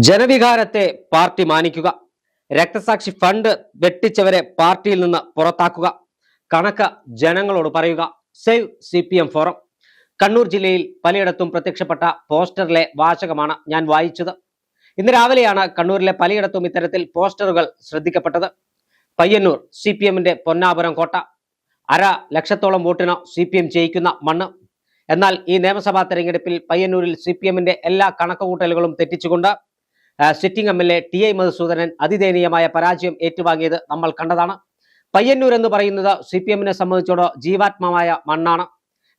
ജനവികാരത്തെ party മാനിക്കുക, രക്തസാക്ഷി fund വെട്ടിച്ചവരെ പാർട്ടിയിൽ നിന്ന് പുറത്താക്കുക, കണക്ക് ജനങ്ങളോട് പറയുക. Save CPM forum. കണ്ണൂർ ജില്ലയിൽ പലയിടത്തും പ്രത്യക്ഷപ്പെട്ട പോസ്റ്ററിലെ വാചകമാണ് ഞാൻ വായിച്ചത്. ഇന്ന് രാവിലെയാണ് കണ്ണൂരിലെ പലയിടത്തും ഇത്തരത്തിൽ പോസ്റ്ററുകൾ ശ്രദ്ധിക്കപ്പെട്ടത്. പയ്യന്നൂർ CPMന്റെ പൊന്നാപുരം കോട്ട. 1.5 ലക്ഷത്തോളം വോട്ടിന് CPM ജയിക്കുന്ന മണ്ണ്. എന്നാൽ ഈ നിയമസഭാ തെരഞ്ഞെടുപ്പിൽ പയ്യന്നൂരിൽ CPMന്റെ എല്ലാ കണക്കുകൂട്ടലുകളും തെറ്റിച്ചുകൊണ്ട് സിറ്റിംഗ് MLA TI മധുസൂദനൻ അതിദയനീയമായ പരാജയം ഏറ്റുവാങ്ങിയത് നമ്മൾ കണ്ടതാണ്. പയ്യന്നൂർ എന്ന് പറയുന്നത് CPMനെ സംബന്ധിച്ചോട് ജീവാത്മമായ മണ്ണാണ്.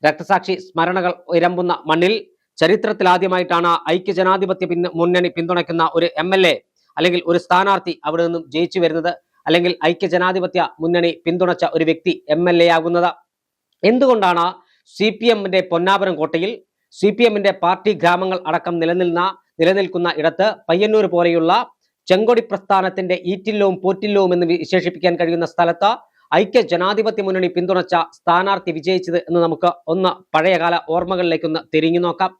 രക്തസാക്ഷി സ്മരണകൾ ഇരമ്പുന്ന മണ്ണിൽ ചരിത്രത്തിൽ ആദ്യമായിട്ടാണ് ഐക്യജനാധിപത്യ മുന്നണി പിന്തുണയ്ക്കുന്ന ഒരു MLA അല്ലെങ്കിൽ ഒരു സ്ഥാനാർത്ഥി അവിടെ നിന്നും ജയിച്ചു വരുന്നത്, അല്ലെങ്കിൽ ഐക്യജനാധിപത്യ മുന്നണി പിന്തുണച്ച ഒരു വ്യക്തി MLA ആകുന്നത്. എന്തുകൊണ്ടാണ് CPMന്റെ പൊന്നാപുരം കോട്ടയിൽ CPMന്റെ പാർട്ടി ഗ്രാമങ്ങൾ അടക്കം നിലനിൽക്കുന്ന ഇടത്ത് പയ്യന്നൂർ പോലെയുള്ള ചെങ്കൊടി പ്രസ്ഥാനത്തിന്റെ ഈറ്റില്ലവും പോറ്റില്ലവും എന്ന് വിശേഷിപ്പിക്കാൻ കഴിയുന്ന സ്ഥലത്ത് ഐക്യ ജനാധിപത്യ മുന്നണി പിന്തുണച്ച സ്ഥാനാർത്ഥി വിജയിച്ചത് എന്ന് നമുക്ക് ഒന്ന് പഴയകാല ഓർമ്മകളിലേക്കൊന്ന് തിരിഞ്ഞു നോക്കാം.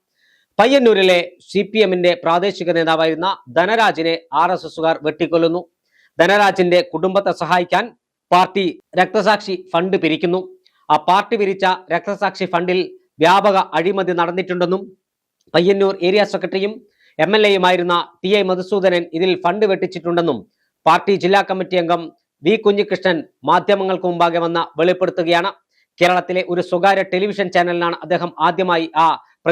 പയ്യന്നൂരിലെ CPMന്റെ പ്രാദേശിക നേതാവായിരുന്ന ധനരാജിനെ RSSകാർ വെട്ടിക്കൊല്ലുന്നു. ധനരാജിന്റെ കുടുംബത്തെ സഹായിക്കാൻ പാർട്ടി രക്തസാക്ഷി ഫണ്ട് പിരിക്കുന്നു. ആ പാർട്ടി പിരിച്ച രക്തസാക്ഷി ഫണ്ടിൽ വ്യാപക അഴിമതി നടന്നിട്ടുണ്ടെന്നും പയ്യന്നൂർ ഏരിയ സെക്രട്ടറിയും MLAയുമായിരുന്ന TI മധുസൂദനൻ ഇതിൽ ഫണ്ട് വെട്ടിച്ചിട്ടുണ്ടെന്നും പാർട്ടി ജില്ലാ കമ്മിറ്റി അംഗം V കുഞ്ഞികൃഷ്ണൻ മാധ്യമങ്ങൾക്ക് മുമ്പാകെ വന്ന് വെളിപ്പെടുത്തുകയാണ്. കേരളത്തിലെ ഒരു സ്വകാര്യ ടെലിവിഷൻ ചാനലിനാണ് അദ്ദേഹം ആദ്യമായി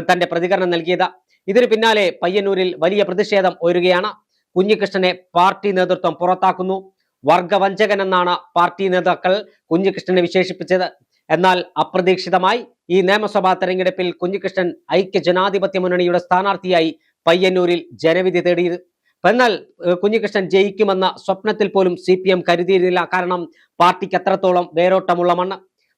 തന്റെ പ്രതികരണം നൽകിയത്. ഇതിന് പിന്നാലെ പയ്യന്നൂരിൽ വലിയ പ്രതിഷേധം ഉയരുകയാണ്. കുഞ്ഞികൃഷ്ണനെ പാർട്ടി നേതൃത്വം പുറത്താക്കുന്നു. വർഗവഞ്ചകൻ എന്നാണ് പാർട്ടി നേതാക്കൾ കുഞ്ഞികൃഷ്ണനെ വിശേഷിപ്പിച്ചത്. എന്നാൽ അപ്രതീക്ഷിതമായി ഈ നിയമസഭാ തെരഞ്ഞെടുപ്പിൽ കുഞ്ഞികൃഷ്ണൻ ഐക്യ ജനാധിപത്യ മുന്നണിയുടെ സ്ഥാനാർത്ഥിയായി പയ്യന്നൂരിൽ ജനവിധി തേടിയത്. എന്നാൽ കുഞ്ഞികൃഷ്ണൻ ജയിക്കുമെന്ന സ്വപ്നത്തിൽ പോലും CPM കരുതിയിരുന്നില്ല. കാരണം പാർട്ടിക്ക് അത്രത്തോളം വേരോട്ടമുള്ള മണ്ണ്.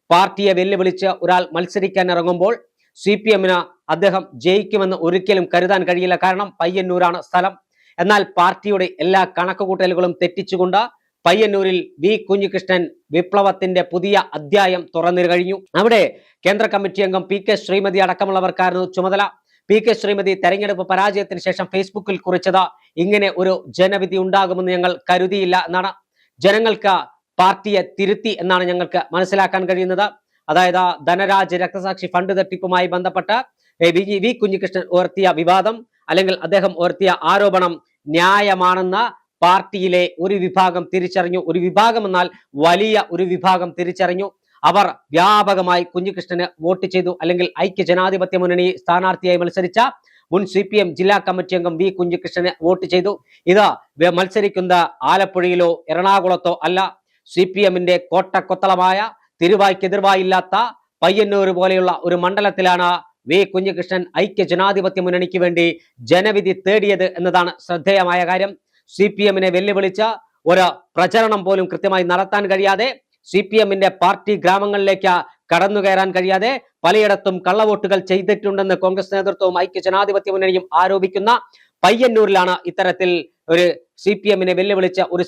പാർട്ടിയെ വെല്ലുവിളിച്ച് ഒരാൾ മത്സരിക്കാൻ ഇറങ്ങുമ്പോൾ CPMന് അദ്ദേഹം ജയിക്കുമെന്ന് ഒരിക്കലും കരുതാൻ കഴിയില്ല. കാരണം പയ്യന്നൂരാണ് സ്ഥലം. എന്നാൽ പാർട്ടിയുടെ എല്ലാ കണക്കുകൂട്ടലുകളും തെറ്റിച്ചുകൊണ്ട് പയ്യന്നൂരിൽ V കുഞ്ഞികൃഷ്ണൻ വിപ്ലവത്തിന്റെ പുതിയ അധ്യായം തുറന്നു കഴിഞ്ഞു. അവിടെ കേന്ദ്ര കമ്മിറ്റി അംഗം PK ശ്രീമതി അടക്കമുള്ളവർക്കായിരുന്നു ചുമതല. PK ശ്രീമതി തെരഞ്ഞെടുപ്പ് പരാജയത്തിന് ശേഷം ഫേസ്ബുക്കിൽ കുറിച്ചത് ഇങ്ങനെ ഒരു ജനവിധി ഉണ്ടാകുമെന്ന് ഞങ്ങൾ കരുതിയില്ല എന്നാണ്. ജനങ്ങൾക്ക് പാർട്ടിയെ തിരുത്തി എന്നാണ് ഞങ്ങൾക്ക് മനസ്സിലാക്കാൻ കഴിയുന്നത്. അതായത് ധനരാജ് രക്തസാക്ഷി ഫണ്ട് തട്ടിപ്പുമായി ബന്ധപ്പെട്ട് V കുഞ്ഞികൃഷ്ണൻ ഉയർത്തിയ വിവാദം അല്ലെങ്കിൽ അദ്ദേഹം ഉയർത്തിയ ആരോപണം ന്യായമാണെന്ന് പാർട്ടിയിലെ ഒരു വിഭാഗം തിരിച്ചറിഞ്ഞു. ഒരു വിഭാഗം എന്നാൽ വലിയ ഒരു വിഭാഗം തിരിച്ചറിഞ്ഞു. അവർ വ്യാപകമായി കുഞ്ഞികൃഷ്ണന് വോട്ട് ചെയ്തു. അല്ലെങ്കിൽ ഐക്യ ജനാധിപത്യ മുന്നണി സ്ഥാനാർത്ഥിയായി മത്സരിച്ച മുൻ CPM ജില്ലാ കമ്മിറ്റി അംഗം V കുഞ്ഞികൃഷ്ണന് വോട്ട് ചെയ്തു. ഇത് മത്സരിക്കുന്ന ആലപ്പുഴയിലോ എറണാകുളത്തോ അല്ല. CPMന്റെ കോട്ടക്കൊത്തളമായ തിരുവായ്ക്കെതിർവായില്ലാത്ത പയ്യന്നൂർ പോലെയുള്ള ഒരു മണ്ഡലത്തിലാണ് V കുഞ്ഞികൃഷ്ണൻ ഐക്യ ജനാധിപത്യ മുന്നണിക്ക് വേണ്ടി ജനവിധി തേടിയത് എന്നതാണ് ശ്രദ്ധേയമായ കാര്യം. CPMനെ വെല്ലുവിളിച്ച ഒരു പ്രചരണം പോലും കൃത്യമായി നടത്താൻ കഴിയാതെ, CPMന്റെ പാർട്ടി ഗ്രാമങ്ങളിലേക്ക് കടന്നു കയറാൻ കഴിയാതെ പലയിടത്തും കള്ളവോട്ടുകൾ ചെയ്തിട്ടുണ്ടെന്ന് കോൺഗ്രസ് നേതൃത്വവും ഐക്യ ജനാധിപത്യ മുന്നണിയും ആരോപിക്കുന്ന പയ്യന്നൂരിലാണ് ഇത്തരത്തിൽ ഒരു CPMനെ വെല്ലുവിളിച്ച ഒരു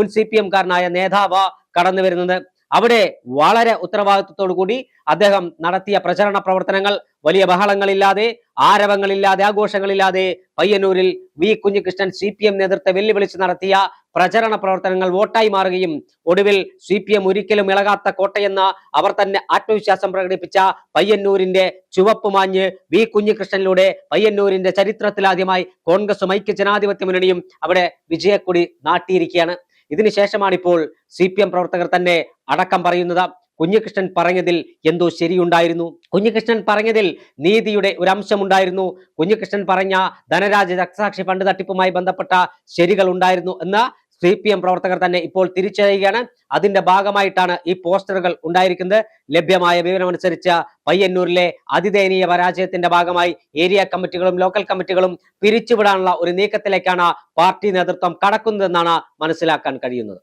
മുൻ CPM കാരനായ നേതാവ് കടന്നു വരുന്നത്. അവിടെ വളരെ ഉത്തരവാദിത്വത്തോടു കൂടി അദ്ദേഹം നടത്തിയ പ്രചരണ പ്രവർത്തനങ്ങൾ വലിയ ബഹളങ്ങളില്ലാതെ, ആരവങ്ങളില്ലാതെ, ആഘോഷങ്ങളില്ലാതെ പയ്യന്നൂരിൽ V കുഞ്ഞികൃഷ്ണൻ CPM നേതൃത്വത്തെ വെല്ലുവിളിച്ച് നടത്തിയ പ്രചരണ പ്രവർത്തനങ്ങൾ വോട്ടായി മാറുകയും ഒടുവിൽ CPM ഒരിക്കലും ഇളകാത്ത കോട്ടയെന്ന് അവർ തന്നെ ആത്മവിശ്വാസം പ്രകടിപ്പിച്ച പയ്യന്നൂരിന്റെ ചുവപ്പ് മാഞ്ഞ് V കുഞ്ഞികൃഷ്ണനിലൂടെ പയ്യന്നൂരിന്റെ ചരിത്രത്തിലാദ്യമായി കോൺഗ്രസും ഐക്യ ജനാധിപത്യ മുന്നണിയും അവിടെ വിജയക്കൊടി നാട്ടിയിരിക്കുകയാണ്. ഇതിനുശേഷമാണ് ഇപ്പോൾ CPM പ്രവർത്തകർ തന്നെ അടക്കം പറയുന്നത് കുഞ്ഞികൃഷ്ണൻ പറഞ്ഞതിൽ എന്തോ ശരിയുണ്ടായിരുന്നു, കുഞ്ഞികൃഷ്ണൻ പറഞ്ഞതിൽ നീതിയുടെ ഒരു അംശമുണ്ടായിരുന്നു, കുഞ്ഞികൃഷ്ണൻ പറഞ്ഞ ധനരാജ് രക്തസാക്ഷി ഫണ്ട് തട്ടിപ്പുമായി ബന്ധപ്പെട്ട ശരികൾ ഉണ്ടായിരുന്നു എന്ന് CPM പ്രവർത്തകർ തന്നെ ഇപ്പോൾ തിരിച്ചറിയുകയാണ്. അതിന്റെ ഭാഗമായിട്ടാണ് ഈ പോസ്റ്ററുകൾ ഉണ്ടായിരിക്കുന്നത്. ലഭ്യമായ വിവരമനുസരിച്ച് പയ്യന്നൂരിലെ അതിദയനീയ പരാജയത്തിന്റെ ഭാഗമായി ഏരിയ കമ്മിറ്റികളും ലോക്കൽ കമ്മിറ്റികളും പിരിച്ചുവിടാനുള്ള ഒരു നീക്കത്തിലേക്കാണ് പാർട്ടി നേതൃത്വം കടക്കുന്നതെന്നാണ് മനസ്സിലാക്കാൻ കഴിയുന്നത്.